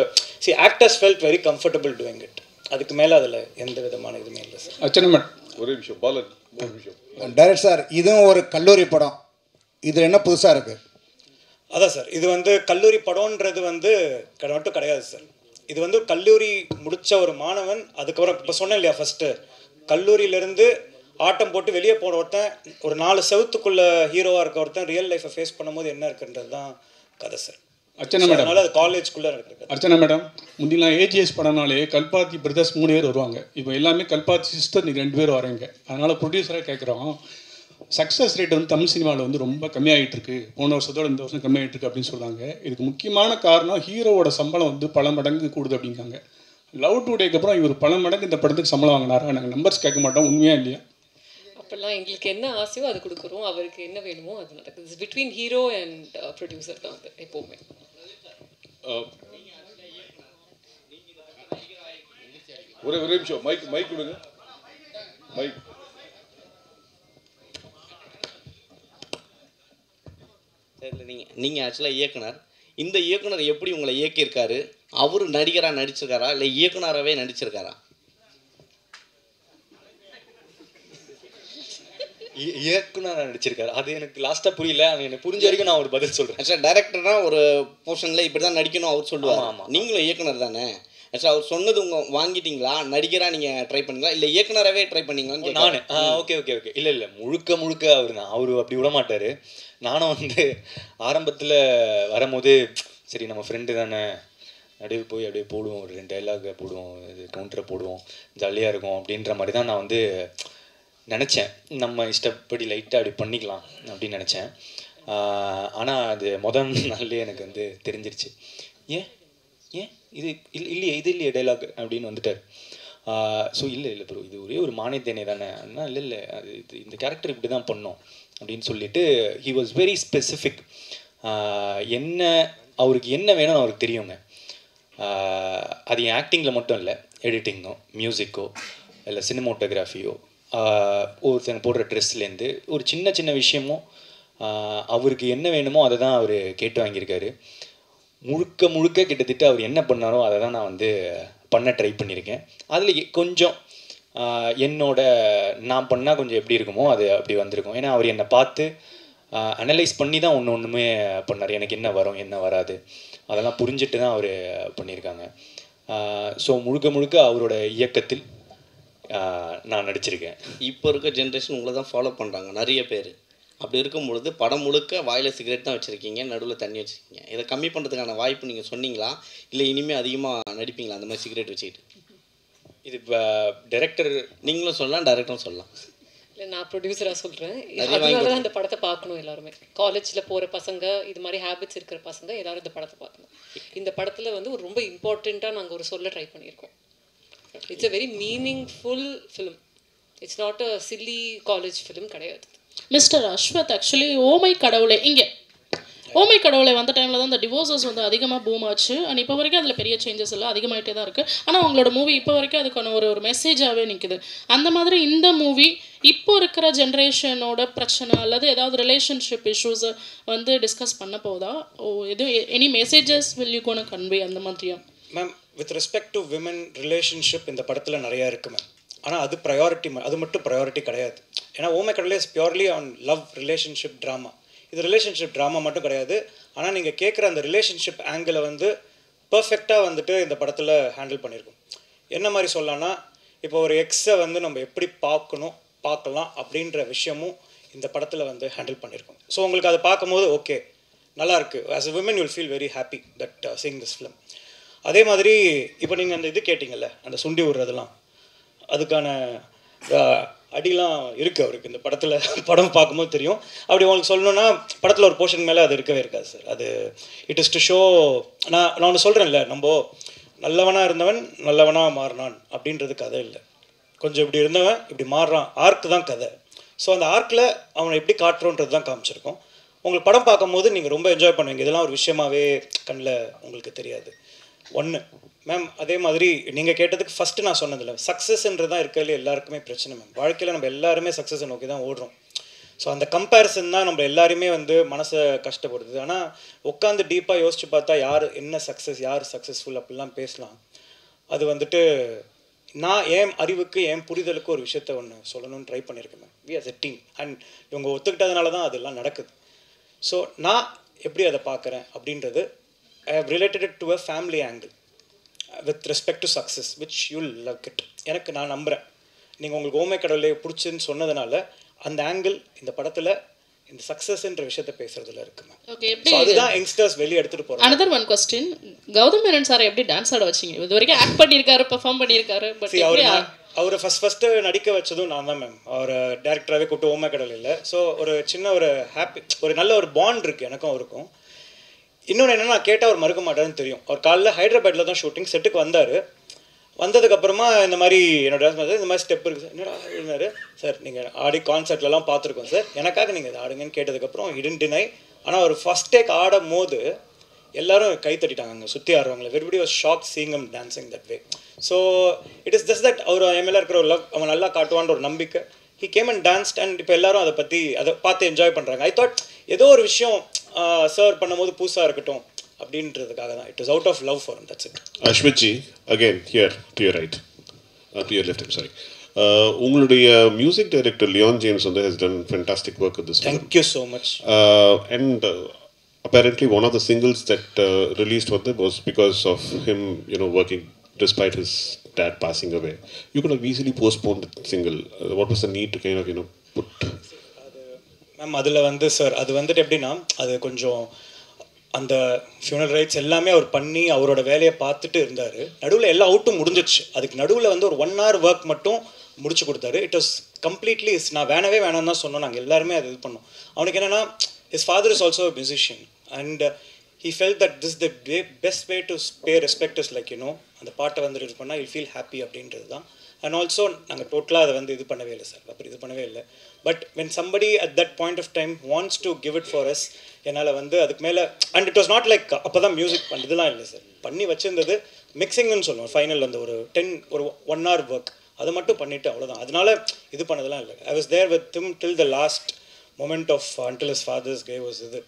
actors felt very comfortable doing it. அதுக்கு மேலே அதில் எந்த விதமான இதுவுமே இல்லை சார். அச்சனமட் ஒரே விஷயம் பாலன், ஒரு விஷயம். டைரக்ட் சார், இதுவும் ஒரு கல்லூரி படம், இதில் என்ன புதுசாக இருக்குது? அதான் சார், இது வந்து கல்லூரி படம்ன்றது வந்து மட்டும் கிடையாது சார். இது வந்து கல்லூரி முடித்த ஒரு மாணவன், அதுக்கப்புறம் இப்போ சொன்னேன் இல்லையா, ஃபஸ்ட்டு கல்லூரியிலேருந்து ஆட்டம் போட்டு வெளியே போன ஒருத்தன், ஒரு 4 செவத்துக்குள்ளே ஹீரோவாக இருக்க ஒருத்தன் ரியல் லைஃப்பை ஃபேஸ் பண்ணும்போது என்ன இருக்குன்றது தான் கதை சார். அர்ச்சனா மேடம், அதனால் அது காலேஜ்குள்ளே இருக்குது. அர்ச்சனா மேடம், முந்திலாம் ஏஜிஎஸ் படம்னாலே கல்பாத்தி பிரதர்ஸ் 3 பேர் வருவாங்க. இப்போ எல்லாமே கல்பாத்தி சிஸ்டர் நீங்கள் 2 பேர் வரீங்க. அதனால் ப்ரொடியூசராக கேட்குறோம், சக்ஸஸ் ரேட் வந்து தமிழ் சினிமாவில் வந்து ரொம்ப கம்மியாகிட்டு இருக்கு, போன வருஷத்தோட இந்த வருஷம் கம்மியாகிட்டு இருக்கு அப்படின்னு சொல்கிறாங்க. இதுக்கு முக்கியமான காரணம் ஹீரோவோட சம்பளம் வந்து பல மடங்கு கூடுது அப்படிங்காங்க. லவ் டுடேக்கு அப்புறம் இவர் பல மடங்கு இந்த படத்துக்கு சம்பளம் வாங்கினாரா? நாங்கள் நம்பர்ஸ் கேட்க மாட்டோம், உண்மையா இல்லையா? அப்போல்லாம் எங்களுக்கு என்ன ஆசையோ அது கொடுக்குறோம், அவருக்கு என்ன வேணுமோ அது நடக்குது. பிட்வீன் ஹீரோ அண்ட் ப்ரொடியூசர் தான் அது எப்போவுமே. ஒரே நிமிஷம், மைக் கொடுங்க. மைக். சரி, நீங்கள் ஆக்சுவலாக இயக்குனர், இந்த இயக்குனர் எப்படி உங்களை இயக்கியிருக்காரு? அவர் நடிகராக நடிச்சிருக்காரா இல்லை இயக்குனராகவே நடிச்சிருக்காரா? இயக்குனர் நடிச்சிருக்காரு, அது எனக்கு லாஸ்ட்டாக புரியல. எனக்கு புரிஞ்ச வரைக்கும் நான் ஒரு பதில் சொல்கிறேன். ஆக்சுவலாக டைரக்டர்னா ஒரு போர்ஷனில் இப்படி தான் நடிக்கணும் அவர் சொல்லுவார். ஆமாம், நீங்களும் இயக்குனர் தானே. ஆக்சுவலாக அவர் சொன்னது வாங்கிட்டீங்களா? நடிகராக நீங்கள் ட்ரை பண்ணீங்களா இல்லை இயக்குனராகவே ட்ரை பண்ணீங்களான்னு? நான் ஓகே இல்லை முழுக்க அவர் தான். அவர் அப்படி விட மாட்டார். நானும் வந்து ஆரம்பத்தில் வரும்போது சரி நம்ம ஃப்ரெண்டு தானே, நடுவில் போய் அப்படியே போடுவோம், ஒரு 2 டைலாக போடுவோம், இது கவுண்டரை போடுவோம், ஜாலியாக இருக்கும் அப்படின்ற மாதிரி தான் நான் வந்து நினச்சேன். நம்ம இஷ்டப்படி லைட்டாக அப்படி பண்ணிக்கலாம் அப்படின்னு நினச்சேன். ஆனால் அது முதல் நாள்லேயே எனக்கு வந்து தெரிஞ்சிருச்சு. ஏன் இது இல்லையே டைலாக் அப்படின்னு வந்துட்டார். ஸோ இல்லை ப்ரோ, இது ஒரே ஒரு மானியத்தேனே தானே. ஆனால் இல்லை அது இந்த கேரக்டர் இப்படி தான் பண்ணோம் அப்படின்னு சொல்லிட்டு ஹி வாஸ் வெரி ஸ்பெசிஃபிக். என்ன அவருக்கு என்ன வேணும்னு அவருக்கு தெரியுங்க. அது என் ஆக்டிங்கில் மட்டும் இல்லை, எடிட்டிங்கோ, மியூசிக்கோ, இல்லை சினிமோட்டோகிராஃபியோ, ஒருத்தங்க போடுற ட்ரெஸ்லேருந்து ஒரு சின்ன விஷயமும் அவருக்கு என்ன வேணுமோ அதை தான் அவர் கேட்டு வாங்கியிருக்காரு. முழுக்க கிட்டத்தட்ட அவர் என்ன பண்ணாரோ அதை தான் நான் வந்து பண்ண ட்ரை பண்ணியிருக்கேன். அதில் கொஞ்சம் நான் பண்ணால் கொஞ்சம் எப்படி இருக்குமோ அது அப்படி வந்திருக்கும். ஏன்னா அவர் என்னை பார்த்து அனலைஸ் பண்ணி தான் ஒன்றுமே பண்ணார். எனக்கு என்ன வரும் என்ன வராது அதெல்லாம் புரிஞ்சுட்டு தான் அவர் பண்ணியிருக்காங்க. ஸோ முழுக்க அவரோட இயக்கத்தில் நான் நடிச்சிருக்கேன். இப்போ இருக்க ஜென்ரேஷன் உங்களை தான் ஃபாலோ பண்ணுறாங்க நிறைய பேர். அப்படி இருக்கும் பொழுது படம் முழுக்க வாயில் சிகரெட் தான் வச்சுருக்கீங்க, நடுவில் தண்ணி வச்சுருக்கீங்க. இதை கம்மி பண்ணுறதுக்கான வாய்ப்பு நீங்கள் சொன்னீங்களா இல்லை இனிமேல் அதிகமாக நடிப்பீங்களா அந்த மாதிரி சிகரெட் வச்சுக்கிட்டு? இது இப்போ டைரக்டர் நீங்களும் சொல்லலாம், டைரக்டரும் சொல்லலாம். இல்லை, நான் ப்ரொடியூசராக சொல்கிறேன். அதனால தான் இந்த படத்தை பார்க்கணும் எல்லாருமே. காலேஜில் போகிற பசங்க, இது மாதிரி ஹேபிட்ஸ் இருக்கிற பசங்க எல்லோரும் இந்த படத்தை பார்க்கணும். இந்த படத்தில் வந்து ஒரு ரொம்ப இம்பார்ட்டண்ட்டாக நாங்கள் ஒரு சொல்ல ட்ரை பண்ணியிருக்கோம். It's a very meaningful film. It's not a chilli college film கிடையாது. மிஸ்டர் அஸ்வத், ஆக்சுவலி ஓமை கடவுளே ஓமை கடவுளை வந்த டைமில் தான் இந்த டிவோர்ஸஸ் வந்து அதிகமாக பூம் ஆச்சு. அண்ட் இப்போ வரைக்கும் அதில் பெரிய சேஞ்சஸ் எல்லாம் அதிகமாகிட்டே தான் இருக்குது. ஆனால் உங்களோட மூவி இப்போ வரைக்கும் அதுக்கான ஒரு மெசேஜாகவே நிற்குது. அந்த மாதிரி இந்த மூவி இப்போ இருக்கிற ஜென்ரேஷனோட பிரச்சனை அல்லது ஏதாவது ரிலேஷன்ஷிப் இஷ்யூஸை வந்து டிஸ்கஸ் பண்ண போதா? எதுவும் any messages will you gonna convey அந்த மாதிரியா? Ma'am, with respect to women relationship இந்த படத்தில் நிறையா இருக்குது மேம். ஆனால் அது ப்ரையாரிட்டி, அது மட்டும் ப்ரையாரிட்டி கிடையாது. ஏன்னா ஓமை கடவுளே is purely on love relationship drama. இது ரிலேஷன்ஷிப் ட்ராமா மட்டும் கிடையாது. ஆனால் நீங்கள் கேட்குற அந்த ரிலேஷன்ஷிப் ஆங்கிளை வந்து பர்ஃபெக்டாக வந்துட்டு இந்த படத்தில் ஹேண்டில் பண்ணியிருக்கோம். என்ன மாதிரி சொல்லலாம்னா, இப்போ ஒரு எக்ஸை வந்து நம்ம எப்படி பார்க்கலாம் அப்படின்ற விஷயமும் இந்த படத்தில் வந்து ஹேண்டில் பண்ணியிருக்கோம். ஸோ உங்களுக்கு அதை பார்க்கும்போது ஓகே நல்லாயிருக்கு. As a women you'll feel very happy that seeing this film. அதே மாதிரி இப்போ நீங்கள் அந்த இது கேட்டிங்கல்ல, அந்த சுண்டி விடுறதெல்லாம், அதுக்கான அடிலாம் இருக்குது அவருக்கு இந்த படத்தில். படம் பார்க்கும்போது தெரியும். அப்படி உங்களுக்கு சொல்லணுன்னா படத்தில் ஒரு போர்ஷன் மேலே அது இருக்கவே இருக்காது சார். அது இட் இஸ் டு ஷோ. நான் ஒன்று சொல்கிறேன்ல, நம்ம நல்லவனாக இருந்தவன் நல்லவனாக மாறினான் அப்படின்றது கதை இல்லை. கொஞ்சம் இப்படி இருந்தவன் இப்படி மாறுறான், ஆர்க்கு தான் கதை. ஸோ அந்த ஆர்க்கில் அவனை எப்படி காட்டுறோன்றது தான் காமிச்சிருக்கோம். உங்களுக்கு படம் பார்க்கும்போது நீங்கள் ரொம்ப என்ஜாய் பண்ணுவீங்க. இதெல்லாம் ஒரு விஷயமாகவே கண்ணில் உங்களுக்கு தெரியாது. ஒன்று மேம், அதே மாதிரி நீங்கள் கேட்டதுக்கு ஃபஸ்ட்டு நான் சொன்னதில்ல, சக்ஸஸ்ன்றது தான் இருக்கிறதுல எல்லாருக்குமே பிரச்சனை மேம். வாழ்க்கையில் நம்ம எல்லாருமே சக்ஸஸை நோக்கி தான் ஓடுறோம். ஸோ அந்த கம்பேரிசன் தான் நம்ம எல்லாருமே வந்து மனசை கஷ்டப்படுது. ஆனால் உட்காந்து டீப்பாக யோசித்து பார்த்தா யார் என்ன சக்ஸஸ், யார் சக்ஸஸ்ஃபுல் அப்படிலாம் பேசலாம். அது வந்துட்டு நான் என் அறிவுக்கு என் புரிதலுக்கு ஒரு விஷயத்த ஒன்று சொல்லணும்னு ட்ரை பண்ணியிருக்கேன் ma'am. We as a team and இவங்க ஒத்துக்கிட்டதுனால தான் அதெல்லாம் நடக்குது. ஸோ நான் எப்படி அதை பார்க்குறேன் அப்படின்றது I have related it to a family angle with respect to success which you'll love it. எனக்கு நான் நம்புகிறேன் நீங்கள் உங்களுக்கு ஓமை கடவுளே பிடிச்சுன்னு சொன்னதுனால அந்த ஆங்கிள் இந்த படத்தில் இந்த சக்ஸஸ்ன்ற விஷயத்தை பேசுறதுல இருக்கு மேம். ஓகே, எப்படி அதுதான் யங்ஸ்டர்ஸ் வெளியே எடுத்துட்டு போறாங்க. another one question, Gautham Menon sir எப்படி டான்ஸ் ஆட வச்சீங்க? இது வரைக்கும் ஆக்ட் பண்ணியிருக்காரு, பெர்ஃபார்ம் பண்ணியிருக்காரு, பட் அவரை ஃபஸ்ட்டு நடிக்க வச்சதும் நான் தான் மேம். அவரை டேரக்டராகவே கூப்பிட்டு ஓமை கடவுள் இல்லை. ஸோ ஒரு சின்ன ஒரு ஒரு நல்ல ஒரு பாண்ட் இருக்குது எனக்கும் அவருக்கும். இன்னொன்று என்னென்னா, நான் கேட்டால் அவர் மறுக்க மாட்டாருன்னு தெரியும். அவர் காலைல ஹைதராபாத்தில் தான் ஷூட்டிங் செட்டுக்கு வந்தார். வந்ததுக்கப்புறமா இந்த மாதிரி என்னோட இந்த மாதிரி ஸ்டெப் இருக்குது சார். என்னடா இருந்தார் சார், நீங்கள் ஆடி கான்சர்ட்லலாம் பார்த்துருக்கோம் சார், எனக்காக நீங்கள் இதை ஆடுங்கன்னு கேட்டதுக்கப்புறம் இடன் டினை. ஆனால் அவர் ஃபஸ்ட் டேக் ஆடும் போது எல்லாரும் கை தட்டிட்டாங்க அங்கே சுற்றி ஆடுறவங்கள. Everybody was shock seeing him dancing that way. So it is just that அவர் எம்எல்ஏ இருக்கிற ஒரு லவ், அவன் நல்லா காட்டுவான்ற ஒரு நம்பிக்கை. He came and danced and இப்போ எல்லாரும் அதை பார்த்து என்ஜாய் பண்ணுறாங்க. ஐ தாட் ஏதோ ஒரு விஷயம் சர்வ் பண்ணும்போது புதுசாக இருக்கட்டும் அப்படின்றதுக்காக தான். It is out of love for him, that's it. அஸ்வித்ஜி, again here to your right, to your left, sorry. உங்களுடைய மியூசிக் டைரக்டர் லியான் ஜேம்ஸ் வந்து has done fantastic work with this. Thank you so much. And apparently one of the singles that released was because of him, working despite his dad passing away. You could have easily postponed the single. What was the need to kind of, put? Ma'am அதில் வந்து sir அது வந்துட்டு எப்படின்னா, அது கொஞ்சம் அந்த funeral rights எல்லாமே அவர் பண்ணி அவரோட வேலையை பார்த்துட்டு இருந்தார். நடுவில் எல்லா அவுட்டும் முடிஞ்சிச்சு. அதுக்கு நடுவில் வந்து ஒரு 1 hour ஒர்க் மட்டும் முடிச்சு கொடுத்தாரு. இட் வாஸ் கம்ப்ளீட்லி நான் வேணாம் தான் சொன்னோம். நாங்கள் எல்லாருமே அது இது பண்ணோம். அவனுக்கு என்னென்னா, his father is also a musician and he felt that this is the best way to pay respect is like, அந்த பாட்டை வந்து இது பண்ணால் you'll feel happy அப்படின்றது தான். அண்ட் ஆல்சோ நாங்கள் டோட்டலாக அதை வந்து இது பண்ணவே இல்லை சார், அப்படி இது பண்ணவே இல்லை. But when somebody at that point of time wants to give it for us, என்னால் வந்து அதுக்கு மேலே and it was not like அப்போ தான் மியூசிக் பண்ணுறதுலாம் இல்லை சார். பண்ணி வச்சுருந்தது மிக்சிங்னு சொல்லுவோம். ஃபைனல் அந்த ஒரு 1 hour ஒர்க் அதை மட்டும் பண்ணிவிட்டு அவ்வளோதான். அதனால இது பண்ணதெல்லாம் இல்லை. I was there with him till the last moment of until his father's grave was இது.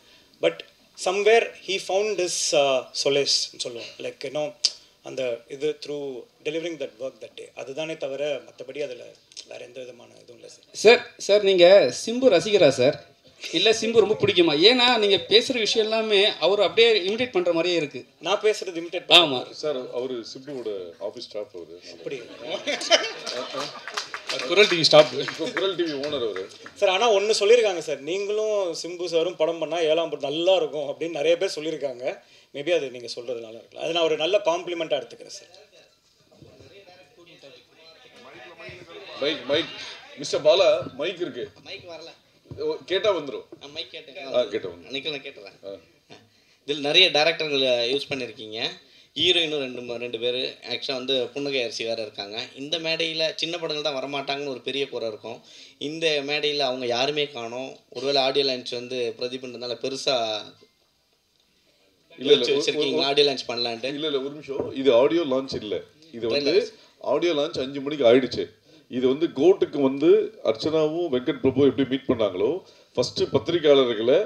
But somewhere he found his solace சொல்லுவோம், லைக் அந்த இது through delivering that work that day. அதுதானே தவிர மற்றபடி அதில் வேறு எந்த விதமான இதுவும் இல்லை சார். சார் நீங்கள் சிம்பு ரசிகரா சார், இல்லை சிம்பு ரொம்ப பிடிக்குமா? ஏன்னா நீங்கள் பேசுகிற விஷயம் எல்லாமே அவர் அப்படியே இமிடேட் பண்ணுற மாதிரியே இருக்குது. நான் பேசுகிறது இமிடேட்? ஆமாம் சார், அவர் சிம்புவோட ஆஃபீஸ் ஸ்டாஃப். அவர் அப்படி குரல் டிவி ஸ்டாப், குரல் டிவி ஓனர் அவர் சார். ஆனால் ஒன்று சொல்லியிருக்காங்க சார், நீங்களும் சிம்பு சாரும் படம் பண்ணால் 7ஆம் படம் நல்லா இருக்கும் அப்படின்னு நிறைய பேர் சொல்லியிருக்காங்க. மேபி அது நீங்கள் சொல்கிறதுனால இருக்கலாம். அது நான் ஒரு நல்ல காம்ப்ளிமெண்ட்டாக எடுத்துக்கிறேன் sir. Mic mister Bala, mic இருக்கு, மைக் வரல, கேட்டா வந்துடும். மைக் கேட்டேன், கேட்டேன் நான் கேட்டுறேன். இதில் நிறைய டேரக்டர்கள் யூஸ் பண்ணியிருக்கீங்க. ஹீரோயினும் 2 பேர் ஆக்சுவலாக வந்து புன்னகை அரிசி வேறு இருக்காங்க. இந்த மேடையில் சின்ன படங்கள் தான் வரமாட்டாங்கன்னு ஒரு பெரிய குறை இருக்கும். இந்த மேடையில் அவங்க யாருமே காணோம். ஒருவேளை ஆடியோ லான்ச் வந்து பிரதீப்ன்றதுனால பெருசாக இல்லை வச்சுருக்கீங்களா ஆடியோ லான்ச் பண்ணலான்ட்டு? இல்லை ஒரு நிமிஷம், இது ஆடியோ லான்ச் இல்லை. இது வந்து ஆடியோ லான்ச் 5 மணிக்கு ஆயிடுச்சு. இது வந்து கோர்ட்டுக்கு வந்து அர்ச்சனாவும் வெங்கட் பிரபு எப்படி மீட் பண்ணாங்களோ, ஃபஸ்ட்டு பத்திரிகையாளர்களை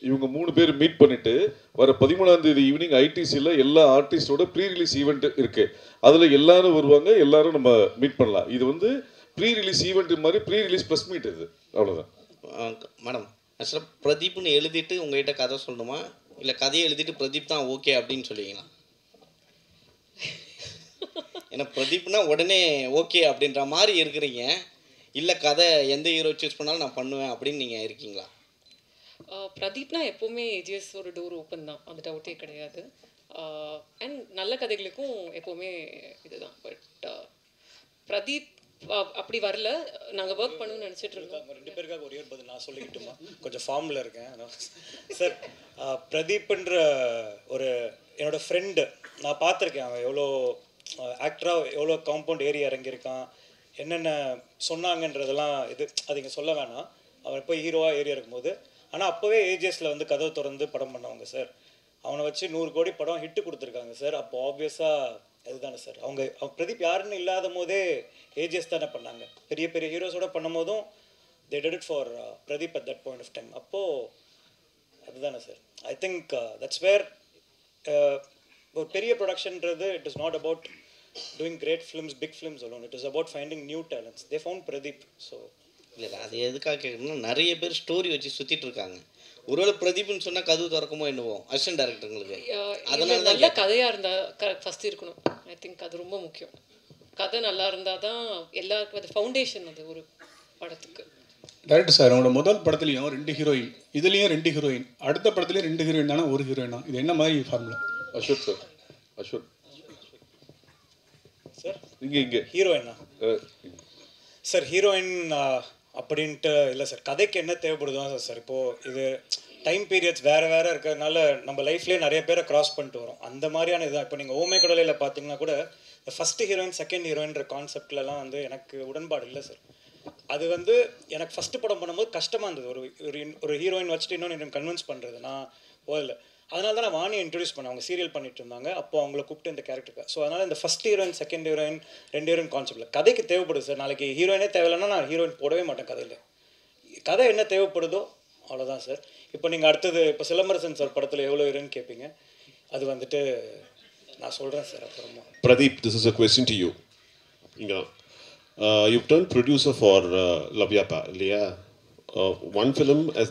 இவங்க 3 பேர் மீட் பண்ணிட்டு வர 13ஆம் தேதி ஈவினிங் ஐடிசியில் எல்லா ஆர்டிஸ்டோட ப்ரீ ரிலீஸ் ஈவெண்ட் இருக்கு. அதில் எல்லாரும் வருவாங்க, எல்லாரும் நம்ம மீட் பண்ணலாம். இது வந்து ப்ரீ ரிலீஸ் ஈவெண்ட் மாதிரி ப்ரீ ரிலீஸ் ப்ரெஸ் மீட் இது, அவ்வளோதான். மேடம், ஆக்சுவலாக பிரதீப்னு எழுதிட்டு உங்கள்கிட்ட கதை சொல்லணுமா, இல்லை கதையை எழுதிட்டு பிரதீப் தான் ஓகே அப்படின்னு சொல்லுவீங்களா? ஏன்னா பிரதீப்னா உடனே ஓகே அப்படின்ற மாதிரி இருக்கிறீங்க. இல்லை கதை எந்த ஹீரோ சூஸ் பண்ணாலும் நான் பண்ணுவேன் அப்படின்னு நீங்கள் இருக்கீங்களா? பிரதீப்னா எப்போவுமே ஏஜிஎஸ் ஒரு டோர் ஓப்பன் தான், அந்த டவுட்டே கிடையாது. அண்ட் நல்ல கதைகளுக்கும் எப்போவுமே இதுதான். பட் பிரதீப் அப்படி வரல, நாங்கள் ஒர்க் பண்ணணும்னு நினச்சிட்டு இருக்கோம். 2 பேருக்காக ஒரே ஒரு பதில் நான் சொல்லிக்கிட்டுமா, கொஞ்சம் ஃபார்மில் இருக்கேன் சார். பிரதீப்ன்ற ஒரு என்னோடய ஃப்ரெண்டு, நான் பார்த்துருக்கேன். அவன் எவ்வளோ ஆக்டராக எவ்வளோ காம்பவுண்ட் ஏறி இறங்கியிருக்கான், என்னென்ன சொன்னாங்கன்றதெல்லாம் அது இங்கே சொல்ல வேணாம். அவன் போய் ஹீரோவாக ஏறி இருக்கும்போது, ஆனால் அப்போவே ஏஜிஎஸில் வந்து கதவை திறந்து படம் பண்ணவங்க சார். அவனை வச்சு 100 கோடி படம் ஹிட்டு கொடுத்துருக்காங்க சார். அப்போ ஆப்வியஸாக அதுதானே சார். அவங்க பிரதீப் யாருன்னு இல்லாத போதே ஏஜிஎஸ் தானே பண்ணாங்க. பெரிய பெரிய ஹீரோஸோட பண்ணும் போதும் they did it for Pradeep at that point of time. அப்போது அதுதானே சார். ஐ திங்க் தட்ஸ் வேர் ஒரு பெரிய ப்ரொடக்ஷன்றது it is not about doing great films, big films alone. It is about finding new talents. They found Pradeep. So இல்லை அது எதுக்காக கேட்கணும்னா, நிறைய பேர் ஸ்டோரி வச்சு சுற்றிட்டு இருக்காங்க. ஒருவேளை பிரதீப்னு சொன்னால் கதவு திறக்குமோ என்னவோ அசிஸ்டன்ட் டைரக்டருங்களுக்கு. அதனால நல்ல கதையாக இருந்தால் ஃபஸ்ட்டு இருக்கணும். ஐ திங்க் அது ரொம்ப முக்கியம். கதை நல்லா இருந்தால் தான் எல்லாருக்கும் அது ஃபவுண்டேஷன், அது ஒரு படத்துக்கு. டேரக்டர் சார், அவங்களோட முதல் படத்துலையும் 2 ஹீரோயின், இதுலேயும் 2 ஹீரோயின், அடுத்த படத்துலேயும் 2 ஹீரோயின் தானே, ஒரு ஹீரோயினா? இது என்ன மாதிரி formula? Ashwath sir, Ashwath sir இங்கே ஹீரோயினா சார் ஹீரோயின் அப்படின்ட்டு இல்லை சார், கதைக்கு என்ன தேவைப்படுதோ சார். இப்போது இது டைம் பீரியட்ஸ் வேறு இருக்கிறதுனால நம்ம லைஃப்லேயே நிறைய பேரை க்ராஸ் பண்ணிட்டு வரோம். அந்த மாதிரியான இதுதான். இப்போ நீங்கள் ஓமை கடலையில் பார்த்தீங்கன்னா கூட ஃபஸ்ட்டு ஹீரோயின் செகண்ட் ஹீரோயின்ற கான்செப்ட்லலாம் வந்து எனக்கு உடன்பாடு இல்லை சார். அது வந்து எனக்கு ஃபஸ்ட்டு படம் பண்ணும்போது கஷ்டமாக இருந்தது. ஒரு ஹீரோயின் வச்சுட்டு இன்னொன்று கன்வின்ஸ் பண்ணுறது நான் போதில்லை. அதனால தான் நான் வாணியை இன்ட்ரடியூஸ் பண்ணேன். அவங்க சீரியல் பண்ணிட்டு இருந்தாங்க, அப்போ அவங்கள கூப்பிட்டு இந்த கேரக்டருக்கு. ஸோ அதனால் இந்த ஃபஸ்ட் ஹீரோயின் செகண்ட் ஹீரோயின் ரெண்டு ஹீரோயின் கான்செப்டில் கதைக்கு தேவைப்படுது சார். நாளைக்கு ஹீரோயினே தேவையில்லைன்னா நான் ஹீரோயின் போடவே மாட்டேன் கதையில். கதை என்ன தேவைப்படுதோ அவ்வளோதான் சார். இப்போ நீங்கள் அடுத்தது இப்போ சிலம்பரசன் சார் படத்தில் எவ்வளோ ஹீரோயின் கேட்பீங்க, அது வந்துட்டு நான் சொல்கிறேன் சார் அப்புறமா. Pradeep, this is a question to you. You've turned producer for Lavyapa, இல்லையா? One film as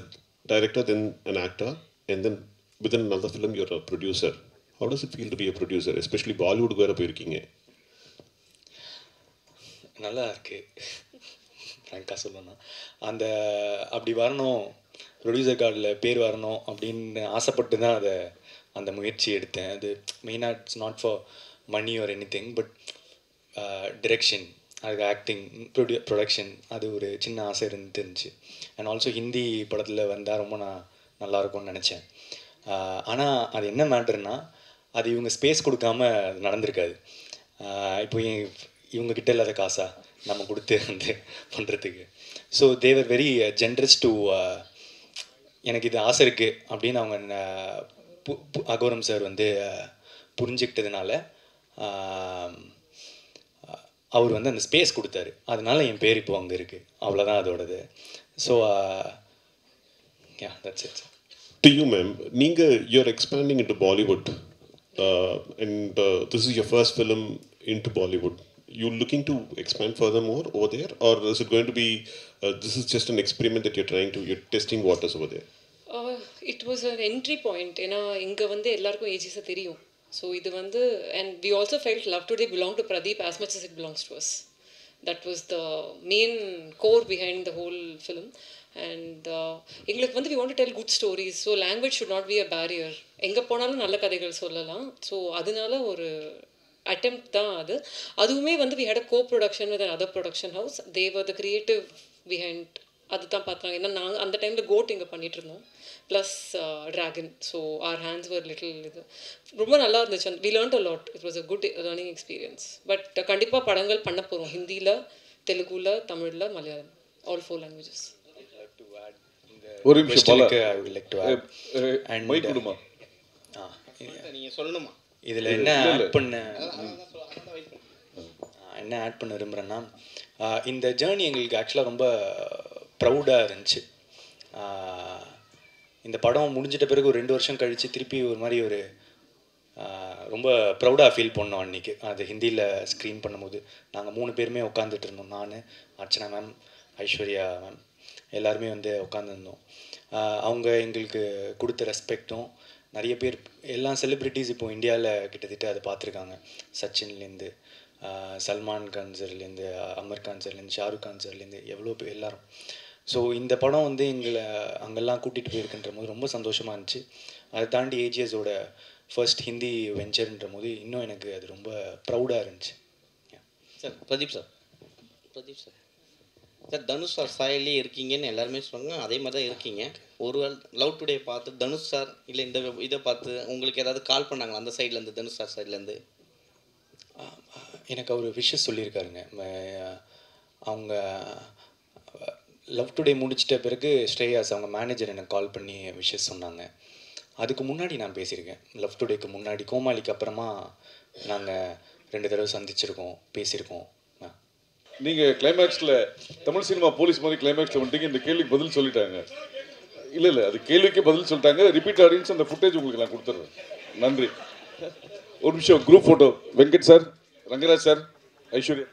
director, then an actor, and then within another film you're a producer. How does it feel to be a producer, especially Bollywood வேற போயிருக்கீங்க? நல்லா இருக்கு ஃப்ராங்காக சொல்லணும்னா. அப்படி வரணும், producer கார்டில் பேர் வரணும் அப்படின்னு ஆசைப்பட்டு தான் அந்த முயற்சி எடுத்தேன். அது மெயினாக it's not for money or anything, but direction, அதுக்கு ஆக்டிங், ப்ரொடக்ஷன், அது ஒரு சின்ன ஆசை இருந்துச்சு. அண்ட் ஆல்சோ ஹிந்தி படத்தில் வந்தால் ரொம்ப நல்லாயிருக்கும்னு நினச்சேன். ஆனால் அது என்ன மேட்டர்னா, அது இவங்க ஸ்பேஸ் கொடுக்காம அது நடந்திருக்காது. இப்போ இவங்கக்கிட்ட இல்லாத காசா நம்ம கொடுத்து வந்து பண்ணுறதுக்கு. So they were very generous to எனக்கு இது ஆசை இருக்குது அப்படின்னு அவங்க அகோரம் சார் வந்து புரிஞ்சுக்கிட்டதுனால அவர் வந்து அந்த ஸ்பேஸ் கொடுத்தாரு. அதனால என் பேர் இப்போ அங்கே இருக்குது, அவ்வளோதான் அதோடது. So that's it. To you, ma'am, you're expanding into Bollywood, and this is your first film into Bollywood. You looking to expand furthermore over there, or is it going to be this is just an experiment that you're testing waters over there? It was an entry point. ஏன்னா இங்கே வந்து எல்லாருக்கும் ஏஜிஸை தெரியும். So இது வந்து, and we also felt Love Today belonged to Pradeep as much as it belongs to us. That was the main core behind the whole film. And எங்களுக்கு வந்து we want to tell good stories, so language should not be a barrier. எங்கே போனாலும் நல்ல கதைகள் சொல்லலாம். So அதனால ஒரு attempt தான் அது. அதுவுமே வந்து we had a co-production with another production house. They were the creative behind. அதுதான் பார்த்தாங்க. ஏன்னா நாங்கள் அந்த டைமில் கோட் இங்கே பண்ணிகிட்டு இருந்தோம், plus Dragon. So our hands were little இது ரொம்ப நல்லா இருந்துச்சு. We learned a lot. It was a good learning experience. But கண்டிப்பாக படங்கள் பண்ண போகிறோம், ஹிந்தியில், தெலுங்குல, தமிழில், மலையாளம், ஆல் 4 languages. ஒரு நிமிஷம் நீங்கள் சொல்லணுமா? இதில் என்ன ஆட் பண்ண விரும்புகிறேன்னா, இந்த ஜேர்னி எங்களுக்கு ஆக்சுவலாக ரொம்ப ப்ரௌடாக இருந்துச்சு. இந்த படம் முடிஞ்சிட்ட பிறகு ஒரு 2 வருஷம் கழித்து திருப்பி ஒரு மாதிரி ஒரு ரொம்ப ப்ரௌடாக ஃபீல் பண்ணோம் அன்றைக்கி. அது ஹிந்தியில் ஸ்க்ரீன் பண்ணும்போது நாங்கள் 3 பேருமே உட்காந்துட்டு இருந்தோம். நான், அர்ச்சனா மேம், ஐஸ்வர்யா மேம், எல்லாருமே வந்து உட்காந்துருந்தோம். அவங்க எங்களுக்கு கொடுத்த ரெஸ்பெக்டும், நிறைய பேர் எல்லா செலிப்ரிட்டிஸ் இப்போது இந்தியாவில் கிட்டத்தட்ட அதை பார்த்துருக்காங்க. சச்சின்லேருந்து, சல்மான் கான் சார்லேருந்து, அமர் கான் சார்லேருந்து, ஷாருக் கான் சார்லேருந்து, எவ்வளோ பேர் எல்லாரும். ஸோ இந்த படம் வந்து எங்களை அங்கெல்லாம் கூட்டிகிட்டு போயிருக்குன்ற போது ரொம்ப சந்தோஷமாக இருந்துச்சு. அதை தாண்டி ஏஜிஎஸோட ஃபர்ஸ்ட் ஹிந்தி வெஞ்சர்ன்ற போது இன்னும் எனக்கு அது ரொம்ப ப்ரௌடாக இருந்துச்சு. Sir Pradeep sir Dhanush sir சாயலே இருக்கீங்கன்னு எல்லாருமே சொல்லுவாங்க, அதே மாதிரி தான் இருக்கீங்க. ஒரு லவ் டுடே பார்த்து தனுஷ் சார் இல்லை இந்த இதை பார்த்து உங்களுக்கு ஏதாவது கால் பண்ணாங்களா அந்த சைட்லேருந்து, தனுஷ் சார் சைட்லேருந்து? எனக்கு அவர் விஷஸ் சொல்லியிருக்காருங்க. அவங்க லவ் டுடே முடிச்சிட்ட பிறகு ஸ்ரேயாஸ் அவங்க மேனேஜர் எனக்கு கால் பண்ணி விஷஸ் சொன்னாங்க. அதுக்கு முன்னாடி நான் பேசியிருக்கேன். லவ் டுடேக்கு முன்னாடி, கோமாளிக்கு அப்புறமா நாங்கள் 2 தடவை சந்திச்சிருக்கோம், பேசியிருக்கோம். நீங்கள் கிளைமேக்ஸில் தமிழ் சினிமா போலீஸ் மாதிரி கிளைமேக்ஸில் வந்துட்டீங்க. இந்த கேள்விக்கு பதில் சொல்லிட்டாங்க. இல்லை அது கேள்விக்கே பதில் சொல்லிட்டாங்க. ரிப்பீட் ஆடியன்ஸ் அந்த ஃபுட்டேஜ் உங்களுக்கு நான் கொடுத்துட்றேன். நன்றி. ஒரு நிமிஷம் group photo. Venkat sir, Rangaraj sir, Aishwarya.